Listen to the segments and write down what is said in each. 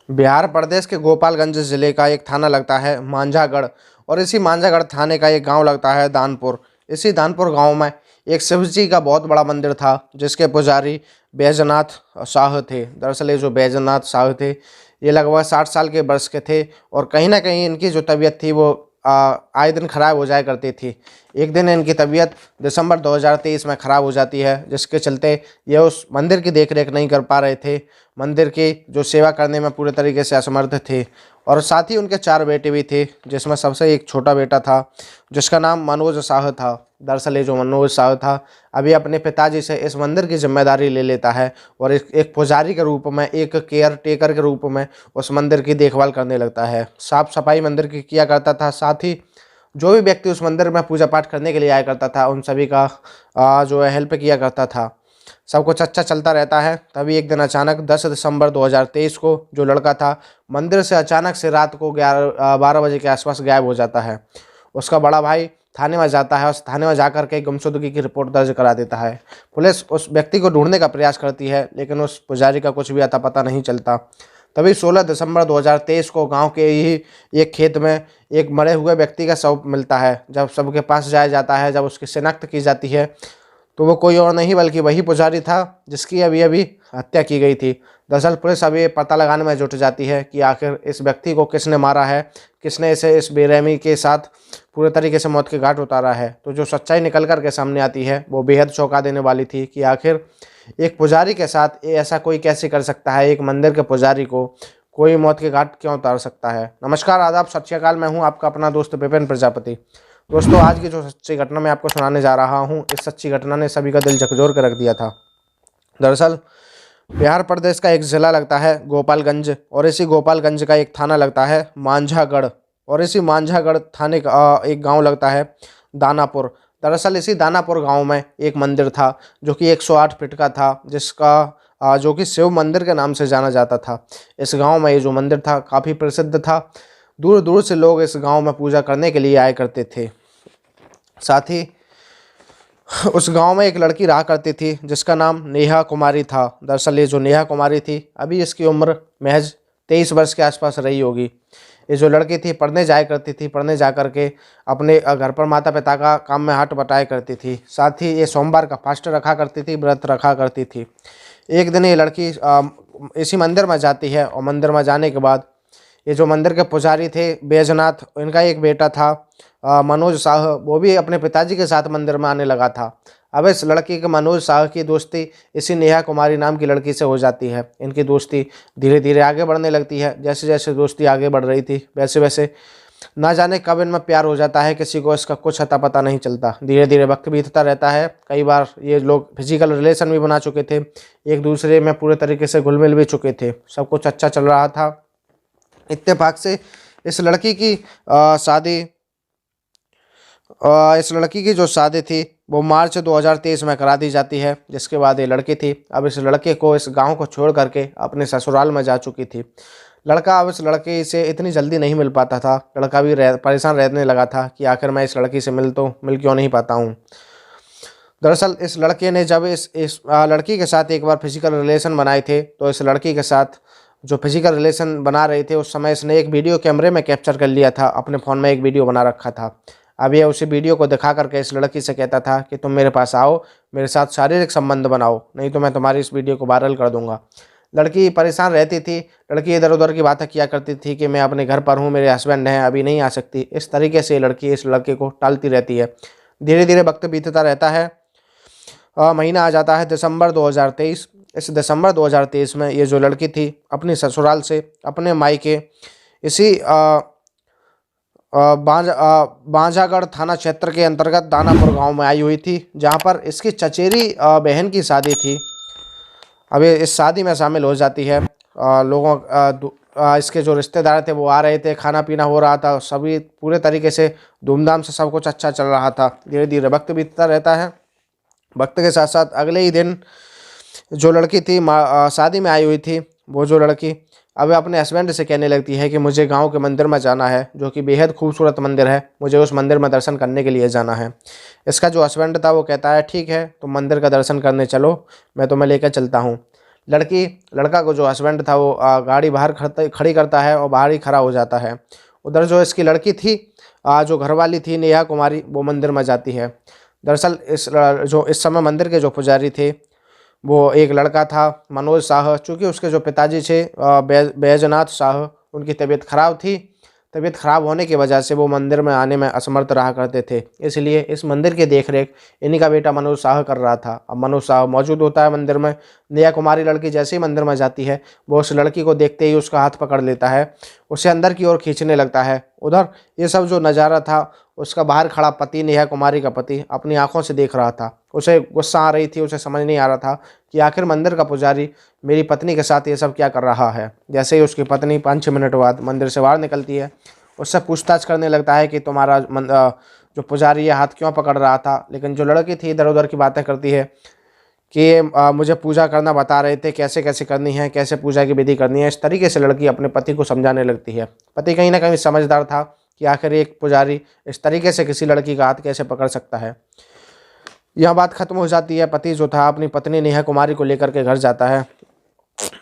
बिहार प्रदेश के गोपालगंज जिले का एक थाना लगता है मांझागढ़। और इसी मांझागढ़ थाने का एक गांव लगता है दानपुर। इसी दानपुर गांव में एक शिव जी का बहुत बड़ा मंदिर था, जिसके पुजारी बैजनाथ शाह थे। दरअसल ये जो बैजनाथ शाह थे, ये लगभग 60 साल के वर्ष के थे। और कहीं ना कहीं इनकी जो तबीयत थी वो आए दिन खराब हो जाया करती थी। एक दिन इनकी तबीयत दिसंबर 2023 में ख़राब हो जाती है, जिसके चलते ये उस मंदिर की देख रेख नहीं कर पा रहे थे। मंदिर की जो सेवा करने में पूरे तरीके से असमर्थ थे। और साथ ही उनके 4 बेटे भी थे, जिसमें सबसे एक छोटा बेटा था जिसका नाम मनोज शाह था। दरअसल ये जो मनोज शाह था, अभी अपने पिताजी से इस मंदिर की जिम्मेदारी ले लेता है और एक पुजारी के रूप में, एक केयर टेकर के रूप में उस मंदिर की देखभाल करने लगता है। साफ सफाई मंदिर की किया करता था। साथ ही जो भी व्यक्ति उस मंदिर में पूजा पाठ करने के लिए आया करता था, उन सभी का जो है हेल्प किया करता था। सब कुछ अच्छा चलता रहता है। तभी एक दिन अचानक 10 दिसंबर 2023 को जो लड़का था, मंदिर से अचानक से रात को 12 बजे के आसपास गायब हो जाता है। उसका बड़ा भाई थाने में जाता है और थाने में जाकर के गुमशुदगी की रिपोर्ट दर्ज करा देता है। पुलिस उस व्यक्ति को ढूंढने का प्रयास करती है, लेकिन उस पुजारी का कुछ भी अता पता नहीं चलता। तभी 16 दिसंबर 2023 को गांव के ही एक खेत में एक मरे हुए व्यक्ति का शव मिलता है। जब सबके पास जाया जाता है, जब उसकी शिनाख्त की जाती है, तो वो कोई और नहीं बल्कि वही पुजारी था जिसकी अभी अभी हत्या की गई थी। दरअसल पुलिस अभी पता लगाने में जुट जाती है कि आखिर इस व्यक्ति को किसने मारा है, किसने इसे इस बेरहमी के साथ पूरे तरीके से मौत के घाट उतारा है। तो जो सच्चाई निकल कर के सामने आती है वो बेहद चौंका देने वाली थी कि आखिर एक पुजारी के साथ ऐसा कोई कैसे कर सकता है। एक मंदिर के पुजारी को कोई मौत के घाट क्यों उतार सकता है। नमस्कार, आदाब, सत श्री अकाल। मैं हूँ आपका अपना दोस्त विपिन प्रजापति। दोस्तों, आज की जो सच्ची घटना मैं आपको सुनाने जा रहा हूँ, इस सच्ची घटना ने सभी का दिल झकझोर कर रख दिया था। दरअसल बिहार प्रदेश का एक ज़िला लगता है गोपालगंज, और इसी गोपालगंज का एक थाना लगता है मांझागढ़। और इसी मांझागढ़ थाने का एक गांव लगता है दानापुर। दरअसल इसी दानापुर गांव में एक मंदिर था जो कि 108 फीट का था, जिसका जो कि शिव मंदिर के नाम से जाना जाता था। इस गांव में ये जो मंदिर था काफ़ी प्रसिद्ध था। दूर दूर से लोग इस गांव में पूजा करने के लिए आया करते थे। साथ ही उस गांव में एक लड़की रहा करती थी जिसका नाम नेहा कुमारी था। दरअसल ये जो नेहा कुमारी थी, अभी इसकी उम्र महज 23 वर्ष के आसपास रही होगी। ये जो लड़की थी पढ़ने जाया करती थी, पढ़ने जा कर के अपने घर पर माता पिता का काम में हाथ बटाया करती थी। साथ ही ये सोमवार का फास्ट रखा करती थी, व्रत रखा करती थी। एक दिन ये लड़की इसी मंदिर में जाती है और मंदिर में जाने के बाद ये जो मंदिर के पुजारी थे बैजनाथ, इनका एक बेटा था मनोज शाह, वो भी अपने पिताजी के साथ मंदिर में आने लगा था। अब इस लड़की के मनोज शाह की दोस्ती इसी नेहा कुमारी नाम की लड़की से हो जाती है। इनकी दोस्ती धीरे धीरे आगे बढ़ने लगती है। जैसे जैसे दोस्ती आगे बढ़ रही थी, वैसे वैसे ना जाने कब इनमें प्यार हो जाता है, किसी को इसका कुछ अता पता नहीं चलता। धीरे धीरे वक्त बीतता रहता है। कई बार ये लोग फिजिकल रिलेशन भी बना चुके थे, एक दूसरे में पूरे तरीके से घुल मिल भी चुके थे। सब कुछ अच्छा चल रहा था। इत्तेफाक से इस लड़की की शादी इस लड़की की जो शादी थी वो मार्च 2023 में करा दी जाती है। जिसके बाद ये लड़की थी अब इस लड़के को इस गांव को छोड़ करके अपने ससुराल में जा चुकी थी। लड़का अब इस लड़की से इतनी जल्दी नहीं मिल पाता था। लड़का भी परेशान रहने लगा था कि आखिर मैं इस लड़की से मिल क्यों नहीं पाता हूँ। दरअसल इस लड़के ने जब इस लड़की के साथ एक बार फिजिकल रिलेशन बनाए थे, तो इस लड़की के साथ जो फिजिकल रिलेशन बना रहे थे उस समय इसने एक वीडियो कैमरे में कैप्चर कर लिया था। अपने फ़ोन में एक वीडियो बना रखा था। अब ये उसी वीडियो को दिखा करके इस लड़की से कहता था कि तुम मेरे पास आओ, मेरे साथ शारीरिक संबंध बनाओ, नहीं तो मैं तुम्हारी इस वीडियो को वायरल कर दूंगा। लड़की परेशान रहती थी। लड़की इधर उधर की बातें किया करती थी कि मैं अपने घर पर हूँ, मेरे हस्बैंड हैं, अभी नहीं आ सकती। इस तरीके से लड़की इस लड़के को टालती रहती है। धीरे धीरे वक्त बीतता रहता है। महीना आ जाता है दिसंबर 2023। इस दिसंबर 2023 में ये जो लड़की थी अपनी ससुराल से अपने मायके इसी बांझागढ़ थाना क्षेत्र के अंतर्गत दानापुर गांव में आई हुई थी, जहां पर इसकी चचेरी बहन की शादी थी। अब ये इस शादी में शामिल हो जाती है। इसके जो रिश्तेदार थे वो आ रहे थे, खाना पीना हो रहा था, सभी पूरे तरीके से धूमधाम से सब कुछ अच्छा चल रहा था। धीरे धीरे वक्त बीतता रहता है। वक्त के साथ साथ अगले ही दिन जो लड़की थी शादी में आई हुई थी, वो जो लड़की अब अपने हस्बैंड से कहने लगती है कि मुझे गांव के मंदिर में जाना है, जो कि बेहद खूबसूरत मंदिर है, मुझे उस मंदिर में दर्शन करने के लिए जाना है। इसका जो हस्बैंड था वो कहता है ठीक है, तुम मंदिर का दर्शन करने चलो, मैं तुम्हें लेकर चलता हूँ। लड़का को जो हस्बैंड था वो गाड़ी बाहर खड़ी करता है और बाहर ही खड़ा हो जाता है। उधर जो इसकी लड़की थी, जो घरवाली थी नेहा कुमारी, वो मंदिर में जाती है। दरअसल जो इस समय मंदिर के जो पुजारी थे वो एक लड़का था मनोज शाह। चूँकि उसके जो पिताजी थे बैजनाथ शाह, उनकी तबीयत खराब थी। तबीयत खराब होने की वजह से वो मंदिर में आने में असमर्थ रहा करते थे, इसलिए इस मंदिर की देखरेख इन्हीं का बेटा मनोज शाह कर रहा था। अब मनोज शाह मौजूद होता है मंदिर में। नेहा कुमारी लड़की जैसे ही मंदिर में जाती है, वो उस लड़की को देखते ही उसका हाथ पकड़ लेता है, उसे अंदर की ओर खींचने लगता है। उधर ये सब जो नज़ारा था, उसका बाहर खड़ा पति, नेहा कुमारी का पति, अपनी आंखों से देख रहा था। उसे गुस्सा आ रही थी, उसे समझ नहीं आ रहा था कि आखिर मंदिर का पुजारी मेरी पत्नी के साथ ये सब क्या कर रहा है। जैसे ही उसकी पत्नी 5-6 मिनट बाद मंदिर से बाहर निकलती है, उससे पूछताछ करने लगता है कि तुम्हारा जो पुजारी ये हाथ क्यों पकड़ रहा था। लेकिन जो लड़की थी इधर उधर की बातें करती है कि मुझे पूजा करना बता रहे थे, कैसे कैसे करनी है, कैसे पूजा की विधि करनी है। इस तरीके से लड़की अपने पति को समझाने लगती है। पति कहीं ना कहीं समझदार था कि आखिर एक पुजारी इस तरीके से किसी लड़की का हाथ कैसे पकड़ सकता है। यह बात खत्म हो जाती है। पति जो था अपनी पत्नी नेहा कुमारी को लेकर के घर जाता है।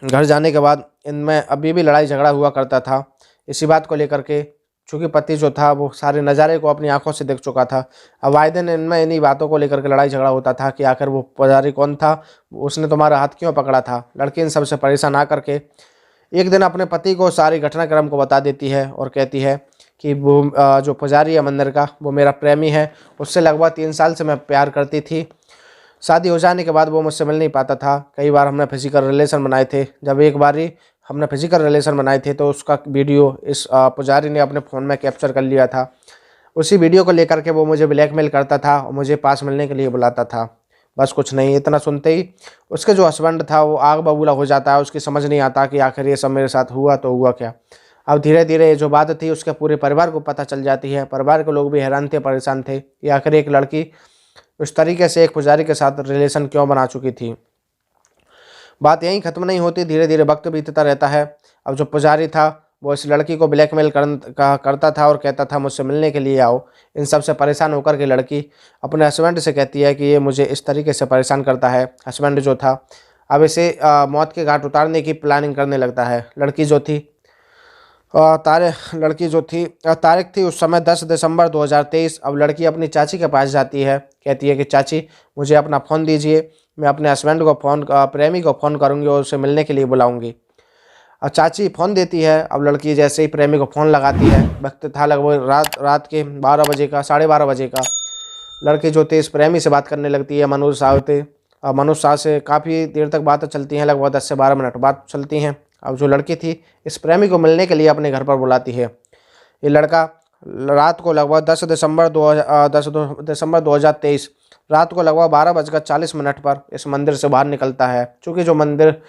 घर जाने के बाद इनमें अभी भी लड़ाई झगड़ा हुआ करता था इसी बात को लेकर के। चूँकि पति जो था वो सारे नज़ारे को अपनी आंखों से देख चुका था। अब आए दिन इनमें इन्हीं बातों को लेकर के लड़ाई झगड़ा होता था कि आखिर वो पुजारी कौन था, उसने तुम्हारा हाथ क्यों पकड़ा था। लड़की इन सबसे परेशान आ करके एक दिन अपने पति को सारी घटनाक्रम को बता देती है और कहती है कि वो जो पुजारी है मंदिर का, वो मेरा प्रेमी है। उससे लगभग 3 साल से मैं प्यार करती थी। शादी हो जाने के बाद वो मुझसे मिल नहीं पाता था। कई बार हमने फिजिकल रिलेशन बनाए थे। जब एक बारी हमने फिजिकल रिलेशन बनाए थे तो उसका वीडियो इस पुजारी ने अपने फ़ोन में कैप्चर कर लिया था। उसी वीडियो को लेकर के वो मुझे ब्लैकमेल करता था और मुझे पास मिलने के लिए बुलाता था। बस कुछ नहीं, इतना सुनते ही उसके जो हस्बैंड था वो आग बबूला हो जाता है। उसकी समझ नहीं आता कि आखिर ये सब मेरे साथ हुआ तो हुआ क्या। अब धीरे धीरे ये जो बात थी उसके पूरे परिवार को पता चल जाती है। परिवार के लोग भी हैरान थे, परेशान थे कि आखिर एक लड़की उस तरीके से एक पुजारी के साथ रिलेशन क्यों बना चुकी थी। बात यहीं ख़त्म नहीं होती, धीरे धीरे वक्त बीतता रहता है। अब जो पुजारी था वो इस लड़की को ब्लैकमेल करता था और कहता था मुझसे मिलने के लिए आओ। इन सब से परेशान होकर के लड़की अपने हस्बैंड से कहती है कि ये मुझे इस तरीके से परेशान करता है। हस्बैंड जो था अब इसे मौत के घाट उतारने की प्लानिंग करने लगता है। लड़की जो थी तारीख थी उस समय 10 दिसंबर 2023। अब लड़की अपनी चाची के पास जाती है, कहती है कि चाची मुझे अपना फ़ोन दीजिए, मैं अपने हस्बैंड को प्रेमी को फ़ोन करूँगी और उसे मिलने के लिए बुलाऊँगी। अब चाची फ़ोन देती है। अब लड़की जैसे ही प्रेमी को फ़ोन लगाती है, वक्त था लगभग रात के 12 बजे का, 12:30 बजे का। लड़की जो थी इस प्रेमी से बात करने लगती है, मनोज शाह थे। मनोज शाह से काफ़ी देर तक बातें चलती हैं, लगभग 10 से 12 मिनट बात चलती हैं। अब जो लड़की थी इस प्रेमी को मिलने के लिए अपने घर पर बुलाती है। ये लड़का रात को लगभग 10 दिसंबर 2023 रात को लगभग 12:40 पर इस मंदिर से बाहर निकलता है। चूँकि जो मंदिर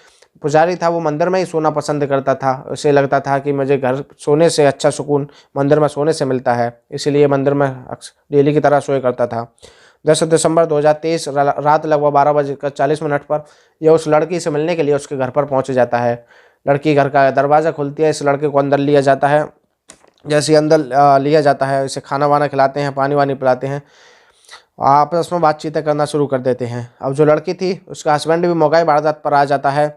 पुजारी था वो मंदिर में ही सोना पसंद करता था। उसे लगता था कि मुझे घर सोने से अच्छा सुकून मंदिर में सोने से मिलता है, इसीलिए मंदिर में डेली की तरह सोया करता था। 10 दिसंबर 2023 रात लगभग 12:40 पर यह उस लड़की से मिलने के लिए उसके घर पर पहुंच जाता है। लड़की घर का दरवाज़ा खुलती है, इस लड़के को अंदर लिया जाता है। जैसे ही अंदर लिया जाता है, इसे खाना वाना खिलाते हैं, पानी वानी पिलाते हैं, आपस में बातचीतें करना शुरू कर देते हैं। अब जो लड़की थी उसका हस्बैंड भी मौका वारदात पर आ जाता है।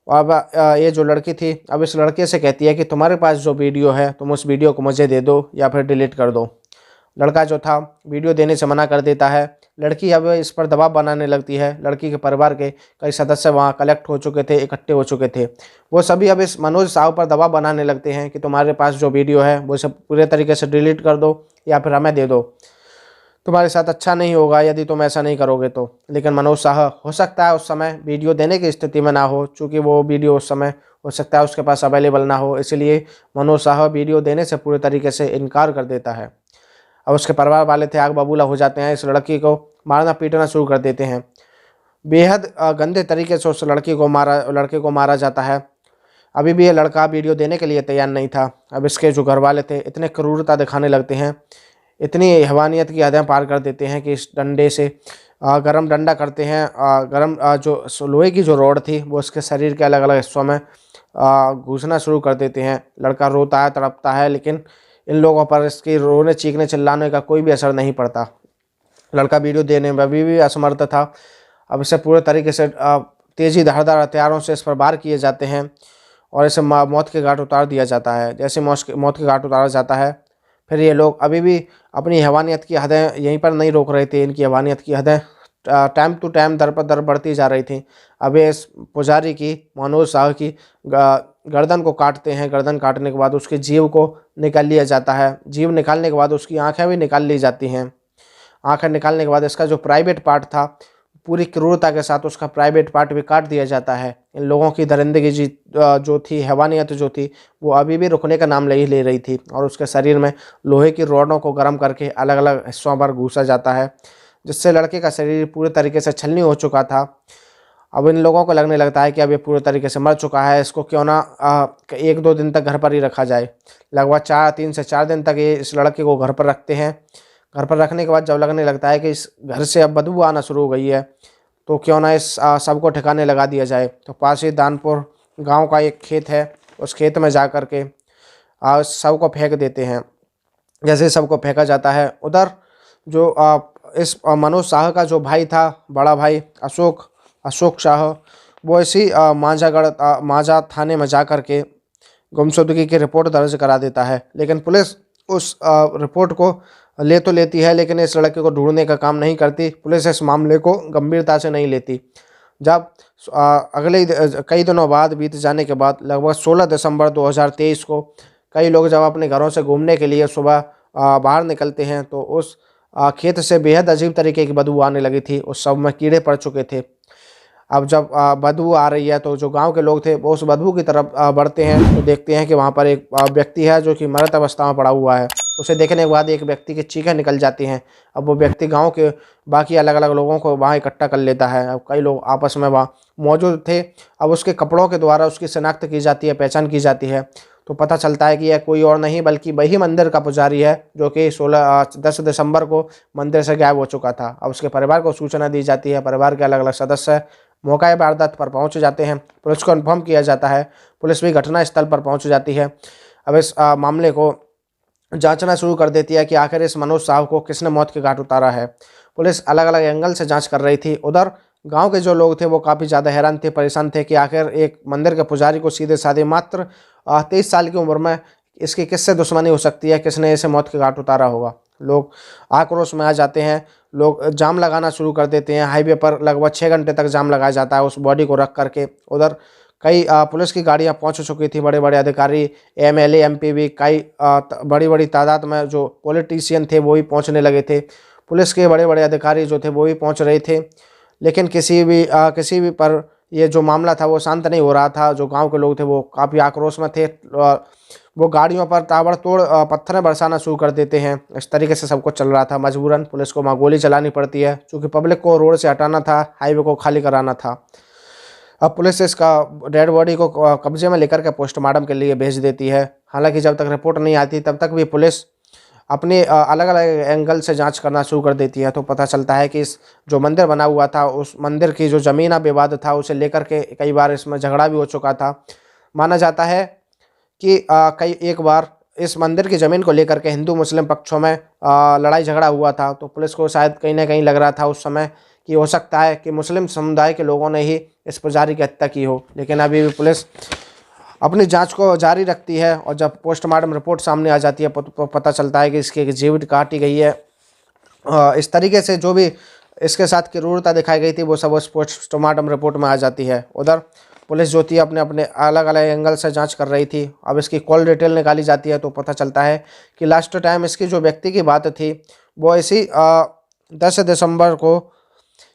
अब ये जो लड़की थी अब इस लड़के से कहती है कि तुम्हारे पास जो वीडियो है तुम उस वीडियो को मुझे दे दो या फिर डिलीट कर दो। लड़का जो था वीडियो देने से मना कर देता है। लड़की अब इस पर दबाव बनाने लगती है। लड़की के परिवार के कई सदस्य वहाँ कलेक्ट हो चुके थे, इकट्ठे हो चुके थे। वो सभी अब इस मनोज साहु पर दबाव बनाने लगते हैं कि तुम्हारे पास जो वीडियो है वो इसे पूरे तरीके से डिलीट कर दो या फिर हमें दे दो, तुम्हारे साथ अच्छा नहीं होगा यदि तुम ऐसा नहीं करोगे तो। लेकिन मनोज शाह हो सकता है उस समय वीडियो देने की स्थिति में ना हो, चूँकि वो वीडियो उस समय हो सकता है उसके पास अवेलेबल ना हो, इसलिए मनोज शाह वीडियो देने से पूरे तरीके से इनकार कर देता है। अब उसके परिवार वाले थे आग बबूला हो जाते हैं, इस लड़की को मारना पीटना शुरू कर देते हैं। बेहद गंदे तरीके से उस लड़के को मारा जाता है। अभी भी ये लड़का वीडियो देने के लिए तैयार नहीं था। अब इसके जो घर वाले थे इतने क्रूरता दिखाने लगते हैं, इतनी हैवानियत की हदें पार कर देते हैं कि इस डंडे से गरम डंडा करते हैं। गरम जो लोहे की जो रॉड थी वो उसके शरीर के अलग अलग हिस्सों में घुसना शुरू कर देते हैं। लड़का रोता है, तड़पता है, लेकिन इन लोगों पर इसकी रोने चीखने चिल्लाने का कोई भी असर नहीं पड़ता। लड़का वीडियो देने में अभी भी असमर्थ था। अब इसे पूरे तरीके से तेज़ी धारदार हथियारों से इस पर वार किए जाते हैं और इसे मौत के घाट उतार दिया जाता है। जैसे मौत के घाट उतारा जाता है, फिर ये लोग अभी भी अपनी हैवानियत की हदें यहीं पर नहीं रोक रहे थे। इनकी हैवानियत की हदें टाइम टू टाइम दर पर दर बढ़ती जा रही थी। अब ये इस पुजारी की, मनोज साहू की गर्दन को काटते हैं। गर्दन काटने के बाद उसके जीव को निकाल लिया जाता है। जीव निकालने के बाद उसकी आँखें भी निकाल ली जाती हैं। आँखें निकालने के बाद इसका जो प्राइवेट पार्ट था, पूरी क्रूरता के साथ उसका प्राइवेट पार्ट भी काट दिया जाता है। इन लोगों की दरिंदगी जो थी, हैवानियत जो थी, वो अभी भी रुकने का नाम नहीं ले रही थी और उसके शरीर में लोहे की रॉडों को गर्म करके अलग अलग हिस्सों पर घुसा जाता है, जिससे लड़के का शरीर पूरे तरीके से छलनी हो चुका था। अब इन लोगों को लगने लगता है कि अब ये पूरे तरीके से मर चुका है, इसको क्यों ना 1-2 दिन तक घर पर ही रखा जाए। लगभग 3 से 4 दिन तक ये इस लड़के को घर पर रखते हैं। घर पर रखने के बाद जब लगने लगता है कि इस घर से अब बदबू आना शुरू हो गई है, तो क्यों ना इस सब को ठिकाने लगा दिया जाए। तो पास ही दानपुर गांव का एक खेत है, उस खेत में जा कर के शव को फेंक देते हैं। जैसे शव को फेंका जाता है, उधर जो इस मनोज शाह का जो भाई था, बड़ा भाई अशोक शाह, वो इसी मांझा थाने में जा कर के गुमशुदगी की रिपोर्ट दर्ज करा देता है। लेकिन पुलिस उस रिपोर्ट को ले तो लेती है, लेकिन इस लड़के को ढूंढने का काम नहीं करती। पुलिस इस मामले को गंभीरता से नहीं लेती। जब अगले कई दिनों बाद बीत जाने के बाद, लगभग 16 दिसंबर 2023 को कई लोग जब अपने घरों से घूमने के लिए सुबह बाहर निकलते हैं, तो उस खेत से बेहद अजीब तरीके की बदबू आने लगी थी। उस सब में कीड़े पड़ चुके थे। अब जब बदबू आ रही है, तो जो गांव के लोग थे वो उस बदबू की तरफ बढ़ते हैं, तो देखते हैं कि वहां पर एक व्यक्ति है जो कि मृत अवस्था में पड़ा हुआ है। उसे देखने के बाद एक व्यक्ति की चीखें निकल जाती हैं। अब वो व्यक्ति गांव के बाकी अलग अलग लोगों को वहां इकट्ठा कर लेता है। अब कई लोग आपस में वहाँ मौजूद थे। अब उसके कपड़ों के द्वारा उसकी शिनाख्त की जाती है, पहचान की जाती है, तो पता चलता है कि यह कोई और नहीं बल्कि वही मंदिर का पुजारी है जो कि 10 दिसंबर को मंदिर से गायब हो चुका था। अब उसके परिवार को सूचना दी जाती है। परिवार के अलग अलग सदस्य मौका वारदात पर पहुंच जाते हैं। पुलिस को इन्फॉर्म किया जाता है। पुलिस भी घटना स्थल पर पहुंच जाती है। अब इस मामले को जांचना शुरू कर देती है कि आखिर इस मनोज साहब को किसने मौत के घाट उतारा है। पुलिस अलग अलग एंगल से जांच कर रही थी। उधर गांव के जो लोग थे वो काफ़ी ज़्यादा हैरान थे, परेशान थे कि आखिर एक मंदिर के पुजारी को सीधे साधे मात्र 23 साल की उम्र में इसकी किससे दुश्मनी हो सकती है, किसने इसे मौत के घाट उतारा होगा। लोग आक्रोश में आ जाते हैं। लोग जाम लगाना शुरू कर देते हैं। हाईवे पर लगभग 6 घंटे तक जाम लगाया जाता है उस बॉडी को रख करके। उधर कई पुलिस की गाड़ियां पहुंच चुकी थी, बड़े बड़े अधिकारी, एमएलए, एमपी भी, कई बड़ी बड़ी तादाद में जो पॉलिटिशियन थे वो भी पहुंचने लगे थे। पुलिस के बड़े बड़े अधिकारी जो थे वो भी पहुंच रहे थे, लेकिन किसी भी पर ये जो मामला था वो शांत नहीं हो रहा था। जो गांव के लोग थे वो काफ़ी आक्रोश में थे। वो गाड़ियों पर ताबड़तोड़ पत्थरें बरसाना शुरू कर देते हैं। इस तरीके से सब कुछ चल रहा था। मजबूरन पुलिस को वहाँ गोली चलानी पड़ती है, क्योंकि पब्लिक को रोड से हटाना था, हाईवे को खाली कराना था। अब पुलिस इसका डेड बॉडी को कब्जे में लेकर के पोस्टमार्टम के लिए भेज देती है। हालांकि जब तक रिपोर्ट नहीं आती तब तक भी पुलिस अपने अलग अलग एंगल से जांच करना शुरू कर देती है। तो पता चलता है कि इस जो मंदिर बना हुआ था, उस मंदिर की जो ज़मीन विवाद था, उसे लेकर के कई बार इसमें झगड़ा भी हो चुका था। माना जाता है कि एक बार इस मंदिर की ज़मीन को लेकर के हिंदू मुस्लिम पक्षों में लड़ाई झगड़ा हुआ था। तो पुलिस को शायद कहीं ना कहीं लग रहा था उस समय कि हो सकता है कि मुस्लिम समुदाय के लोगों ने ही इस पुजारी की हत्या की हो। लेकिन अभी भी पुलिस अपनी जांच को जारी रखती है, और जब पोस्टमार्टम रिपोर्ट सामने आ जाती है तो पता चलता है कि इसकी जीवित काटी गई है। इस तरीके से जो भी इसके साथ क्रूरता दिखाई गई थी वो सब उस पोस्टमार्टम रिपोर्ट में आ जाती है। उधर पुलिस जो थी अपने अपने अलग अलग एंगल से जांच कर रही थी। अब इसकी कॉल डिटेल निकाली जाती है तो पता चलता है कि लास्ट टाइम इसकी जो व्यक्ति की बात थी वो इसी 10 दिसंबर को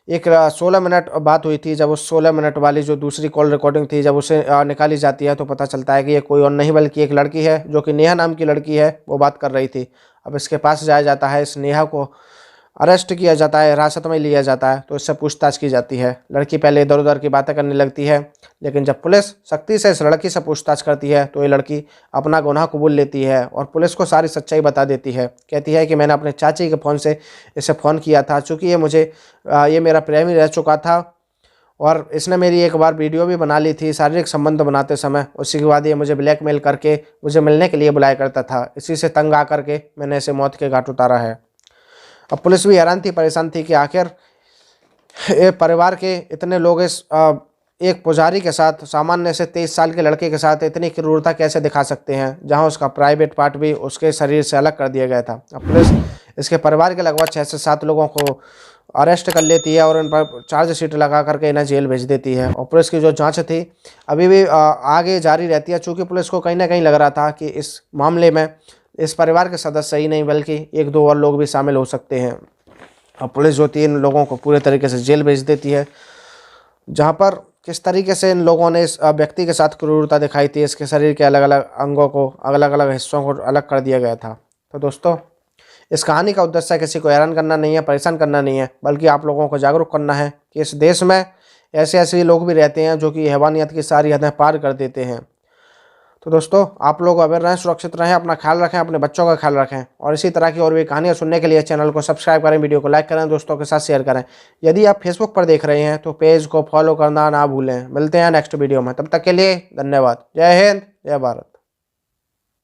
एक 16 मिनट बात हुई थी। जब उस 16 मिनट वाली जो दूसरी कॉल रिकॉर्डिंग थी, जब उसे निकाली जाती है तो पता चलता है कि ये कोई और नहीं बल्कि एक लड़की है जो कि नेहा नाम की लड़की है, वो बात कर रही थी। अब इसके पास जाया जाता है, इस नेहा को अरेस्ट किया जाता है, हिरासत में लिया जाता है, तो इससे पूछताछ की जाती है। लड़की पहले इधर उधर की बातें करने लगती है, लेकिन जब पुलिस सख्ती से इस लड़की से पूछताछ करती है तो ये लड़की अपना गुनाह कबूल लेती है और पुलिस को सारी सच्चाई बता देती है। कहती है कि मैंने अपने चाची के फ़ोन से इसे फ़ोन किया था, चूँकि ये मेरा प्रेमी रह चुका था और इसने मेरी एक बार वीडियो भी बना ली थी शारीरिक संबंध बनाते समय। उसी के बाद ये मुझे ब्लैकमेल करके मुझे मिलने के लिए बुलाया करता था। इसी से तंग आकर के मैंने इसे मौत के घाट उतारा है। अब पुलिस भी हैरान थी, परेशान थी कि आखिर परिवार के इतने लोग इस एक पुजारी के साथ, सामान्य से 23 साल के लड़के के साथ इतनी क्रूरता कैसे दिखा सकते हैं, जहां उसका प्राइवेट पार्ट भी उसके शरीर से अलग कर दिया गया था। अब पुलिस इसके परिवार के लगभग 6 से 7 लोगों को अरेस्ट कर लेती है और उन पर चार्जशीट लगा करके इन्हें जेल भेज देती है। और पुलिस की जो जांच थी अभी भी आगे जारी रहती है, चूँकि पुलिस को कहीं ना कहीं लग रहा था कि इस मामले में इस परिवार के सदस्य ही नहीं बल्कि 1-2 और लोग भी शामिल हो सकते हैं। और पुलिस जो 3 लोगों को पूरे तरीके से जेल भेज देती है, जहां पर किस तरीके से इन लोगों ने इस व्यक्ति के साथ क्रूरता दिखाई थी, इसके शरीर के अलग अलग अंगों को, अलग अलग हिस्सों को अलग कर दिया गया था। तो दोस्तों, इस कहानी का उद्देश्य किसी को हैरान करना नहीं है, परेशान करना नहीं है, बल्कि आप लोगों को जागरूक करना है कि इस देश में ऐसे ऐसे लोग भी रहते हैं जो कि हैवानियत की सारी हदें पार कर देते हैं। तो दोस्तों, आप लोग अवेयर रहें, सुरक्षित रहें, अपना ख्याल रखें, अपने बच्चों का ख्याल रखें, और इसी तरह की और भी कहानियाँ सुनने के लिए चैनल को सब्सक्राइब करें, वीडियो को लाइक करें, दोस्तों के साथ शेयर करें। यदि आप फेसबुक पर देख रहे हैं तो पेज को फॉलो करना ना भूलें। मिलते हैं नेक्स्ट वीडियो में, तब तक के लिए धन्यवाद। जय हिंद, जय भारत।